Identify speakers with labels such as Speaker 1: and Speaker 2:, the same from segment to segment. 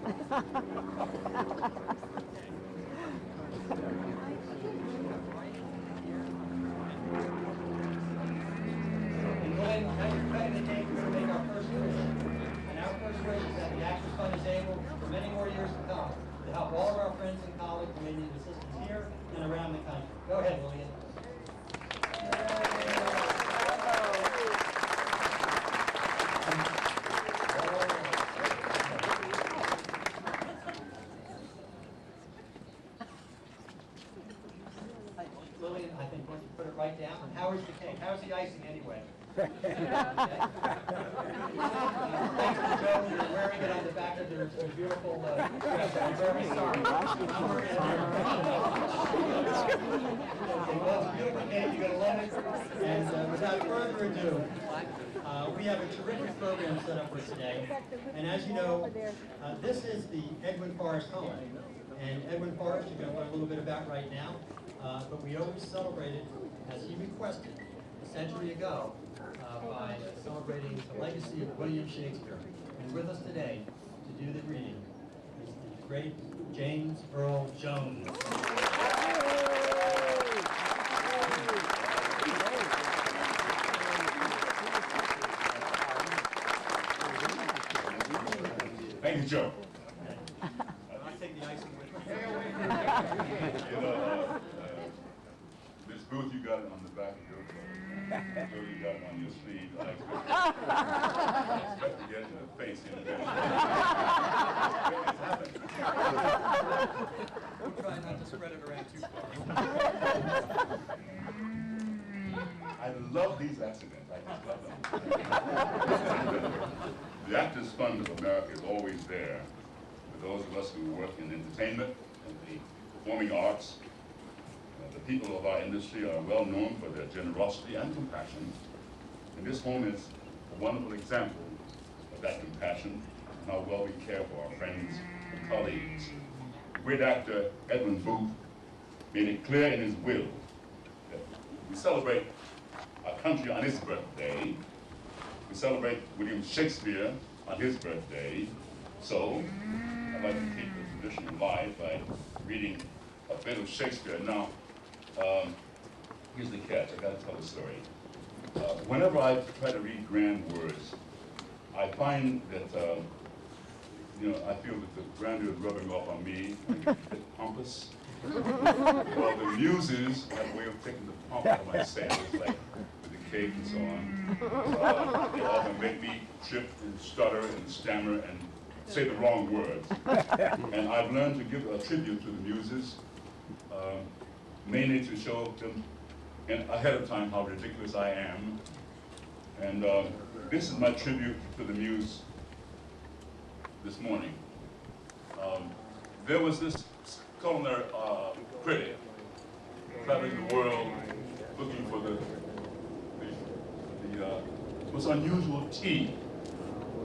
Speaker 1: Glenn, now you're cutting the cake, we're going to make our first wish. And our first wish is that the Actors Fund is able, for many more years to come, to help all of our friends and colleagues who may need assistance here and around the country. Go ahead, Lillian. Lillian, I think once you put it right down, how is the cake? How's the icing anyway? Thanks to Joe, you're wearing it on the back of their beautiful dress. I'm very sorry. I'm wearing it on well, it's a beautiful cake. You're going to love it. And without further ado, we have a terrific program set up for today. And as you know, this is the Edwin Forrest home. And Edwin Forrest, you're going to learn a little bit about right now. But we always celebrated, as he requested, a century ago, by celebrating the legacy of William Shakespeare. And with us today to do the reading is the great James Earl Jones.
Speaker 2: Thank you, Joe.
Speaker 1: I take the icing with me.
Speaker 2: You know, Miss Booth, you got it on the back of your coat. Joe, you got it on your sleeve. I expect to get it in the face in a minute.
Speaker 1: We'll try not to spread it around too far.
Speaker 2: I love these accidents. I just love them. The Actors Fund of America is always there for those of us who work in entertainment and the performing arts. The people of our industry are well known for their generosity and compassion. And this home is a wonderful example of that compassion and how well we care for our friends and colleagues. Great actor Edwin Booth made it clear in his will that we celebrate our country on his birthday. We celebrate William Shakespeare on his birthday. So I'd like to keep the tradition alive by reading a bit of Shakespeare. Now, here's the catch. I got to tell a story. Whenever I try to read grand words, I find that I feel that the grandeur is rubbing off on me, and a bit pompous. Well, the muses have a way of taking the pomp out of my sandals, like with the cake and so on. They often make me trip and stutter and stammer and say the wrong words. And I've learned to give a tribute to the muses, mainly to show them ahead of time how ridiculous I am. And this is my tribute to the muse this morning. There was this culinary critic traveling the world looking for the most unusual tea.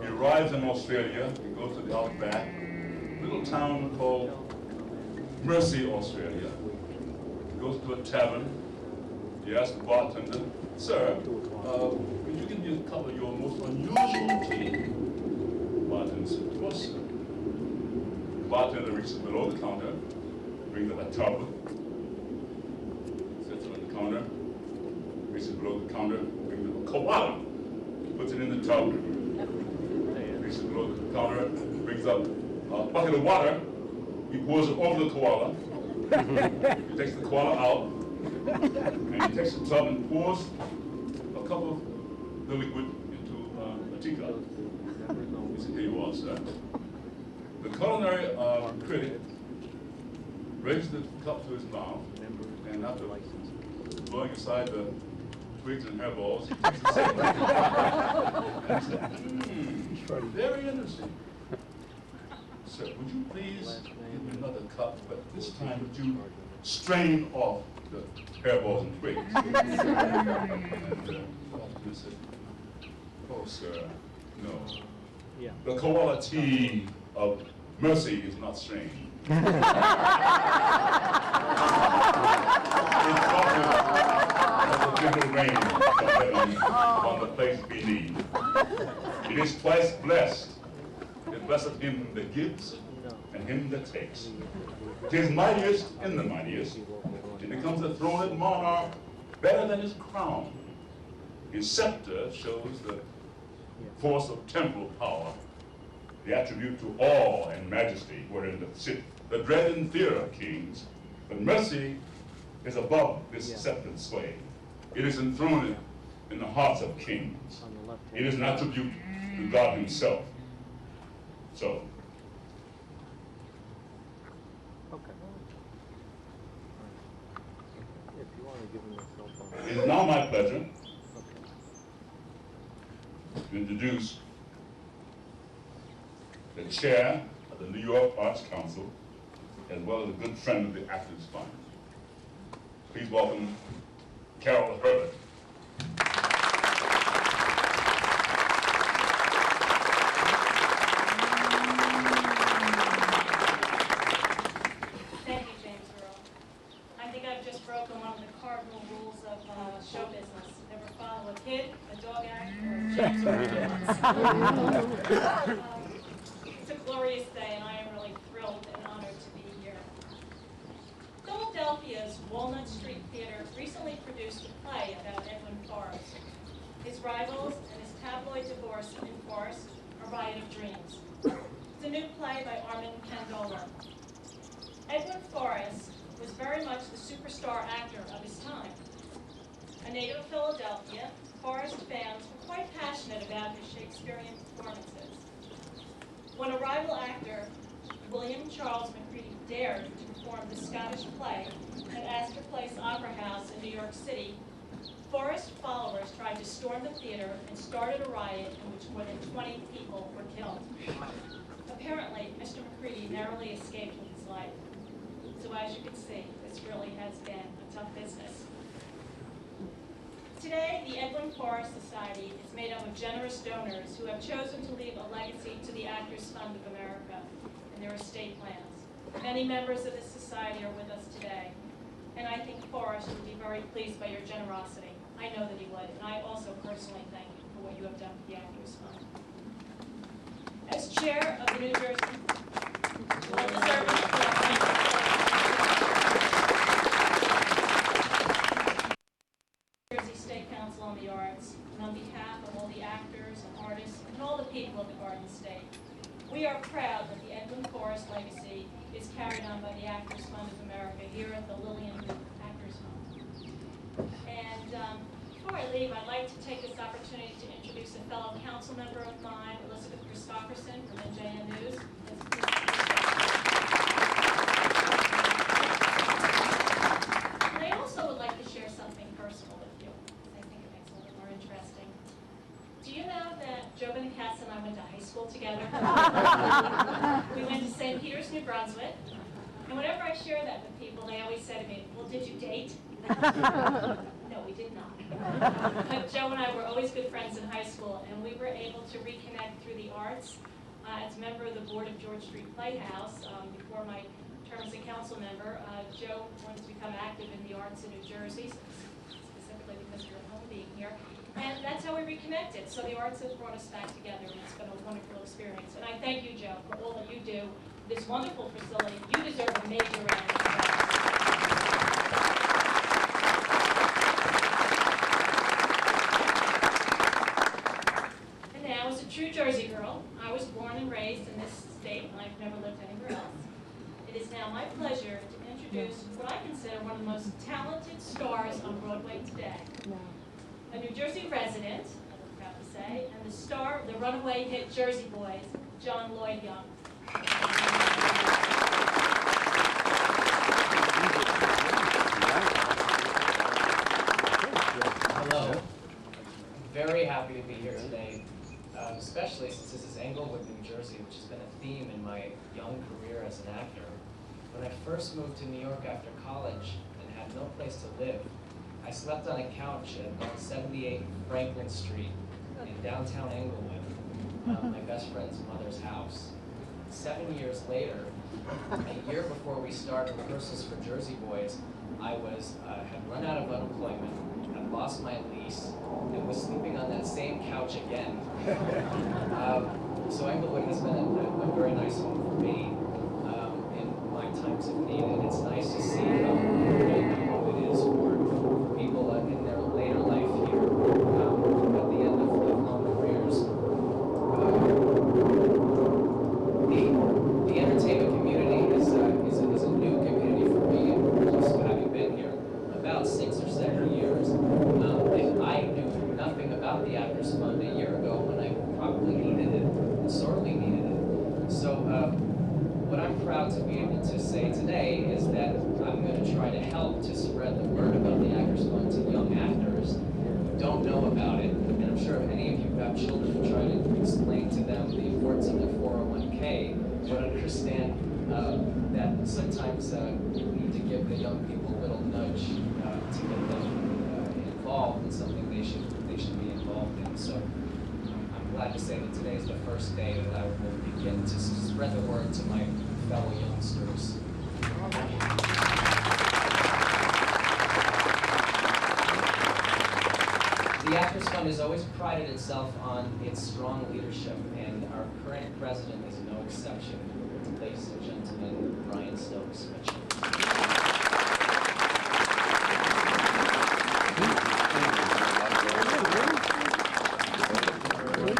Speaker 2: He arrives in Australia, he goes to the outback, a little town called Mercy, Australia. He goes to a tavern, he asks the bartender, "Sir, could you give me a cup of your most unusual tea?" The bartender said, "Of course, sir." The bartender reaches below the counter, brings up a tub, sets it on the counter, reaches below the counter, brings up a koala, puts it in the tub, reaches below the counter, brings up a bucket of water, he pours it over the koala, he takes the koala out, and he takes the tub and pours a cup of the liquid into a teacup. He said, "Here you are, sir." The culinary critic raised the cup to his mouth, and after blowing aside the twigs and hairballs, he takes a sip. And he said, "Very interesting. Sir, would you please give me another cup, but this time would you strain off the hairballs and twigs?" And the bartender said, "Oh, sir, no. The koala tea of Mercy is not strained. It causes as a gentle rain from heaven on the place beneath. It is twice blessed. It blesseth him that gives, and him that takes. 'Tis mightiest in the mightiest. It becomes a throned monarch better than his crown. His scepter shows the force of temporal power, the attribute to awe and majesty wherein doth sit the dread and fear of kings. But mercy is above this sceptred sway. It is enthroned in the hearts of kings. It is an attribute to God himself. So, it is now my pleasure to introduce the chair of the New York Arts Council, as well as a good friend of the Actors Fund. Please welcome Carol Herbert.
Speaker 3: Thank you, James Earl. I think I've just broken one of the cardinal rules of show business. Never follow a kid, a dog act, or James Earl. It's a glorious day, and I am really thrilled and honored to be here. Philadelphia's Walnut Street Theater recently produced a play about Edwin Forrest. His rivals and his tabloid divorce in Forrest, A Riot of Dreams. It's a new play by Armin Candola. Edwin Forrest was very much the superstar actor of his time. A native of Philadelphia, Forrest fans were quite passionate about his Shakespearean performances. When a rival actor, William Charles Macready, dared to perform the Scottish play at Astor Place Opera House in New York City, Forrest followers tried to storm the theater and started a riot in which more than 20 people were killed. Apparently, Mr. Macready narrowly escaped with his life. So as you can see, this really has been a tough business. Today, the Edwin Forrest Society is made up of generous donors who have chosen to leave a legacy to the Actors Fund of America and their estate plans. Many members of this society are with us today, and I think Forrest would be very pleased by your generosity. I know that he would, and I also personally thank you for what you have done for the Actors Fund. As chair of the New Jersey, State Council on the Arts, and on behalf of all the actors and artists and all the people of the Garden State, we are proud that the Edwin Forrest legacy is carried on by the Actors Fund of America here at the Lillian Actors Home. And before I leave, I'd like to take this opportunity to introduce a fellow council member of mine, Elizabeth Christopherson from NJN News. And I also would like to share something personal with you. I think it makes it a little more interesting. Do you know that Joe Benicassa and I went to high school together? We went to St. Peter's, New Brunswick. And whenever I share that with people, they always say to me, well, did you date? No, we did not. But Joe and I were always good friends in high school, and we were able to reconnect through the arts. As a member of the board of George Street Playhouse, before my term as a council member, Joe wanted to become active in the arts in New Jersey, specifically because of your home being here. And that's how we reconnected. So the arts has brought us back together, and it's been a wonderful experience. And I thank you, Joe, for all that you do. This wonderful facility, you deserve a major round of applause. And now, as a true Jersey girl, I was born and raised in this state, and I've never lived anywhere else. It is now my pleasure to introduce what I consider one of the most talented stars on Broadway today. A New Jersey resident, I'm proud to say, and the star of the runaway hit Jersey Boys, John Lloyd Young.
Speaker 4: Hello. I'm very happy to be here today, especially since this is Englewood, New Jersey, which has been a theme in my young career as an actor. When I first moved to New York after college and had no place to live, I slept on a couch at 178 Franklin Street in downtown Englewood, my best friend's mother's house. 7 years later, a year before we started rehearsals for Jersey Boys, I had run out of unemployment, had lost my lease, and was sleeping on that same couch again. So Englewood has been a very nice home for me. what I'm proud to be able to say today is that I'm going to try to help to spread the word about the Actors Fund to young actors who don't know about it. And I'm sure if any of you who have children, try to explain to them the importance of their 401k, but understand that sometimes you need to give the young people a little nudge to get them involved in something they should be involved in. So I'm glad to say that today is the first day that I will begin to spread the word to my fellow youngsters. The Actors Fund has always prided itself on its strong leadership, and our current president is no exception. Ladies and gentlemen, Brian Stokes Mitchell.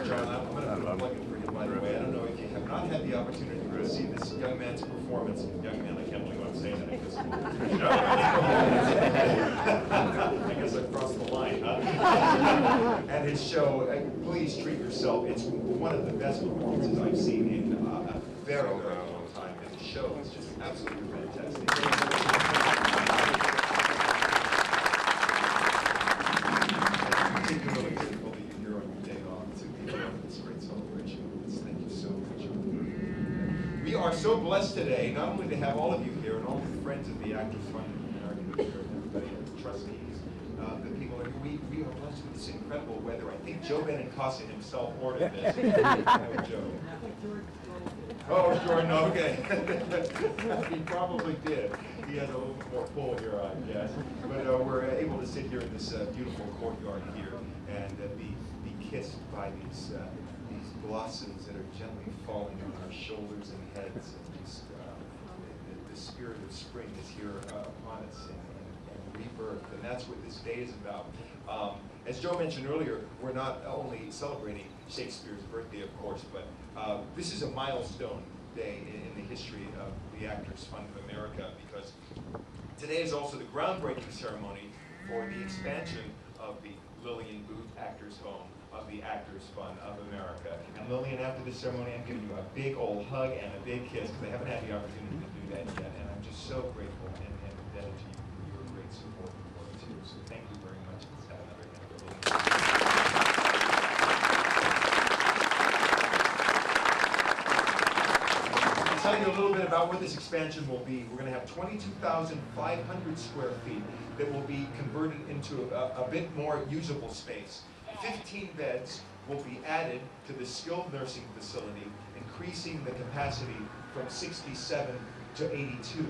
Speaker 5: John, I'm going to plug it for you, by the way. I don't know if you have not had the opportunity to see this young man's performance. Young man, I can't believe I'm saying that. I guess I've crossed the line, huh? And his show, please treat yourself. It's one of the best performances I've seen in a very, very long time. And the show is just absolutely fantastic. Particularly grateful that you're here on your day off to be part of this great celebration. Thank you so much. We are so blessed today, not only to have all of you here and all the friends of the Actors Fund and our commissioner and everybody, the trustees, the people. We are blessed with this incredible weather. I think Joe Benincasa himself ordered this. Joe. Oh, Jordan, okay. He probably did. He has a little bit more pull here, I guess. But we're able to sit here in this beautiful courtyard here and be kissed by these blossoms that are gently falling on our shoulders and heads. And just the spirit of spring is here upon us and rebirth. And that's what this day is about. As Joe mentioned earlier, we're not only celebrating Shakespeare's birthday, of course, but this is a milestone day in the history of the Actors Fund of America, because today is also the groundbreaking ceremony for the expansion of the Lillian Booth Actors Home of the Actors Fund of America. And Lillian, after this ceremony, I'm giving you a big old hug and a big kiss, because I haven't had the opportunity to do that yet, and I'm just so grateful and indebted to you for your great support and work too. So thank you very much. Let's have another hand for Lillian. Tell you a little bit about what this expansion will be. We're going to have 22,500 square feet that will be converted into a bit more usable space. 15 beds will be added to the skilled nursing facility, increasing the capacity from 67 to 82.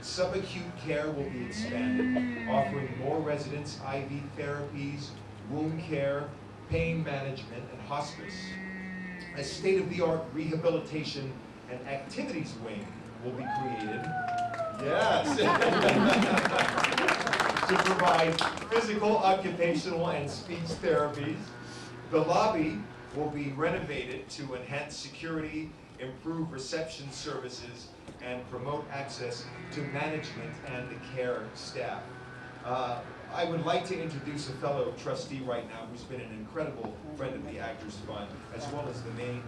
Speaker 5: Subacute care will be expanded, offering more residents IV therapies, wound care, pain management, and hospice. A state-of-the-art rehabilitation and activities wing will be created. Yes! To provide physical, occupational, and speech therapies. The lobby will be renovated to enhance security, improve reception services, and promote access to management and the care staff. I would like to introduce a fellow trustee right now who's been an incredible friend of the Actors Fund, as well as the man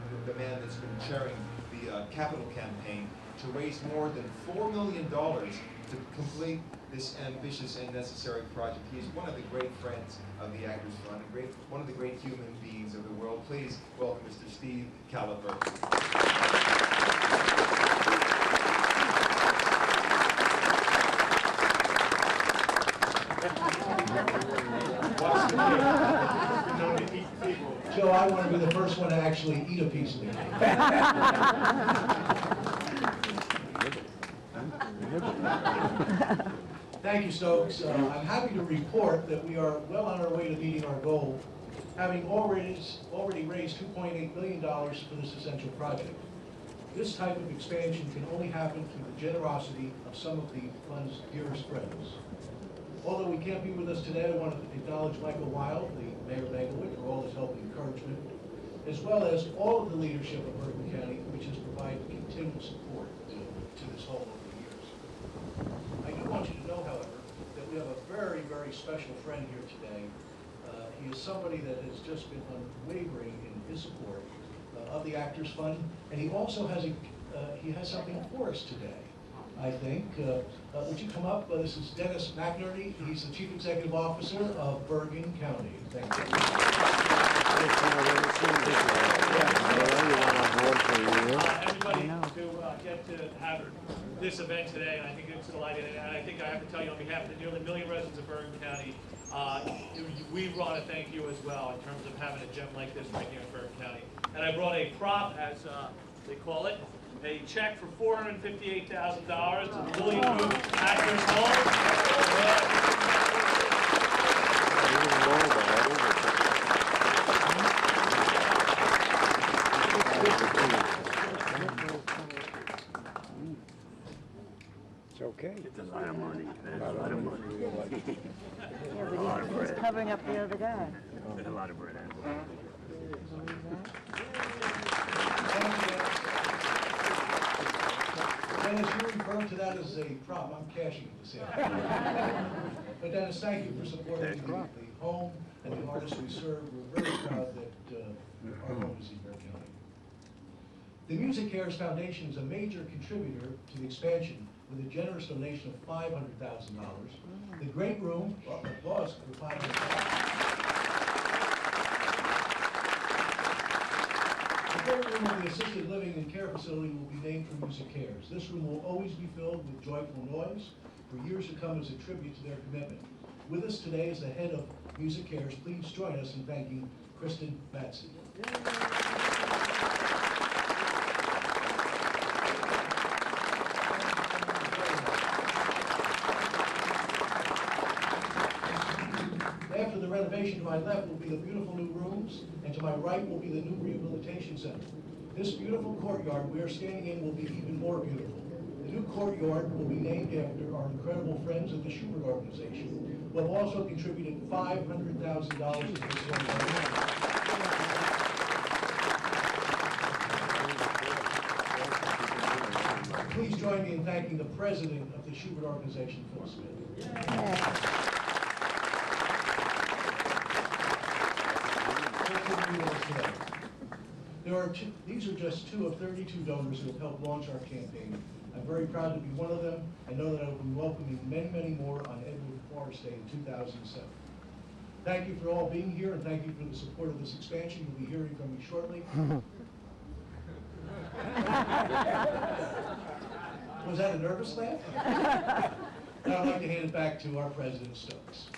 Speaker 5: that's been chairing the capital campaign to raise more than $4 million to complete this ambitious and necessary project. He is one of the great friends of the Actors Fund, one of the great human beings of the world. Please welcome Mr. Steve Caliber.
Speaker 6: Joe, I want to be the first one to actually eat a piece of the cake. Thank you, Stokes. I'm happy to report that we are well on our way to meeting our goal, having already raised $2.8 million for this essential project. This type of expansion can only happen through the generosity of some of the fund's dearest friends. Although we can't be with us today, I want to acknowledge Michael Wild, the Mayor of Englewood, for all his help and encouragement, as well as all of the leadership of Bergen County, which has provided continued support to this home over the years. I do want you to know, however, that we have a very, very special friend here today. He is somebody that has just been unwavering in his support of the Actors Fund, and he also has a he has something for us today, I think. Would you come up? This is Dennis McNerney. He's the Chief Executive Officer of Bergen County. Thank you.
Speaker 7: Everybody to get to have this event today, and I think it's delighted. And I think I have to tell you on behalf of the nearly 1 million residents of Bergen County, we want to thank you as well in terms of having a gem like this right here in Bergen County. And I brought a prop, as they call it, a check for $458,000 to the William Booth Actors Hall.
Speaker 8: It's okay.
Speaker 9: It's a lot of money. That's a lot of money.
Speaker 10: Yeah, but he's covering up the other guy.
Speaker 9: There's a lot of bread.
Speaker 6: Dennis, you referred to that as a prop. I'm cashing it this afternoon. But Dennis, thank you for supporting the home and the artists we serve. We're very proud that our home is in Bergen County. The Music Cares Foundation is a major contributor to the expansion with a generous donation of $500,000. The Great Room, applause for $500,000. The Great Room of the Assisted Living and Care Facility will be named for Music Cares. This room will always be filled with joyful noise for years to come as a tribute to their commitment. With us today is the head of Music Cares. Please join us in thanking Kristen Matsey. After the renovation, to my left will be the beautiful new rooms, and to my right will be the new rehabilitation center. This beautiful courtyard we are standing in will be even more beautiful. The new courtyard will be named after our incredible friends at the Schubert Organization, who have also contributed $500,000 to this organization. Please join me in thanking the president of the Schubert Organization, Phil Smith. These are just 2 of 32 donors who have helped launch our campaign. I'm very proud to be one of them. I know that I will be welcoming many, many more on Englewood Forest Day in 2007. Thank you for all being here, and thank you for the support of this expansion. You'll be hearing from me shortly. Was that a nervous laugh? Now I'd like to hand it back to our President Stokes.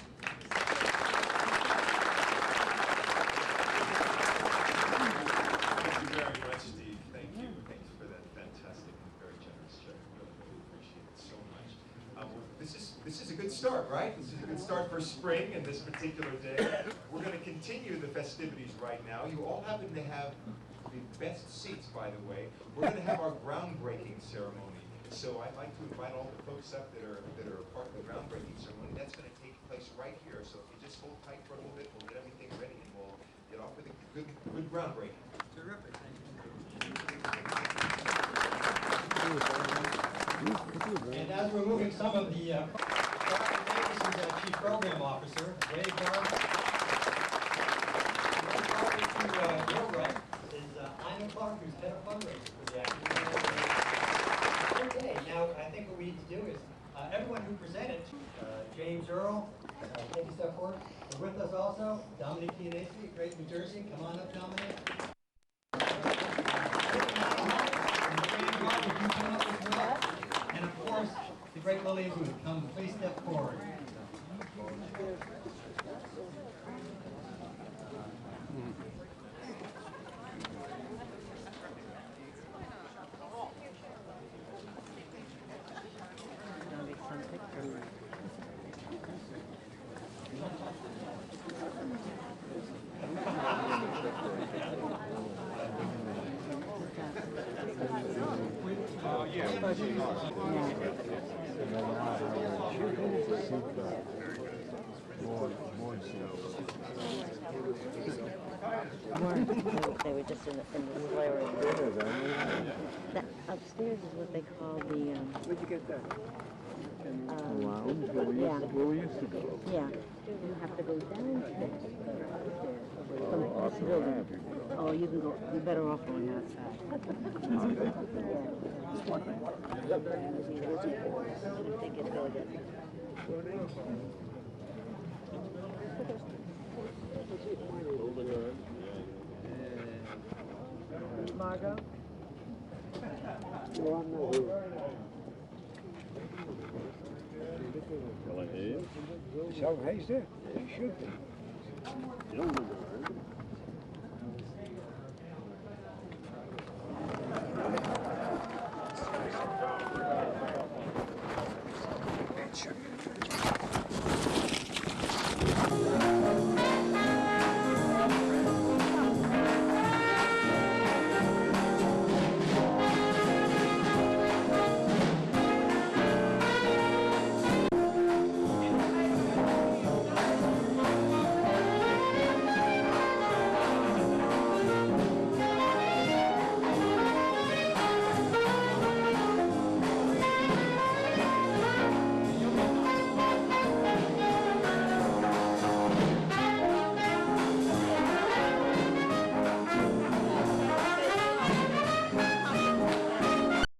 Speaker 5: Thank you very much, Steve. Thank you. Thanks for that fantastic and very generous check. Really, really appreciate it so much. This is a good start, right? This is a good start for spring and this particular day. We're going to continue the festivities right now. You all happen to have the best seats, by the way. We're going to have our groundbreaking ceremony. So I'd like to invite all the folks up that are part of the groundbreaking ceremony. That's going to take place right here. So if you just hold tight for a little bit, we'll get everything ready and we'll get off with a good groundbreaking. Terrific.
Speaker 1: And as we're moving some of the Chief Program Officer, Ray Garber. To your right is Ina Clark, who's head of fundraising for the activity. Okay, now I think what we need to do is everyone who presented, James Earl, take a step forward. We're with us also, Dominic Chianesi, Great New Jersey. Come on up, Dominic. And of course, the great Lily Booth. Come, please step forward.
Speaker 10: They were just in the slurry. That upstairs is what they call the,
Speaker 8: Where'd you get that?
Speaker 10: lounge,
Speaker 8: Where we used to go.
Speaker 10: yeah. You have to go downstairs. From this building. Oh, you can go, you're better off going outside. Yeah. think it's really good. Margot?
Speaker 8: Sheldon Hayes there? He should be.
Speaker 9: You don't remember her.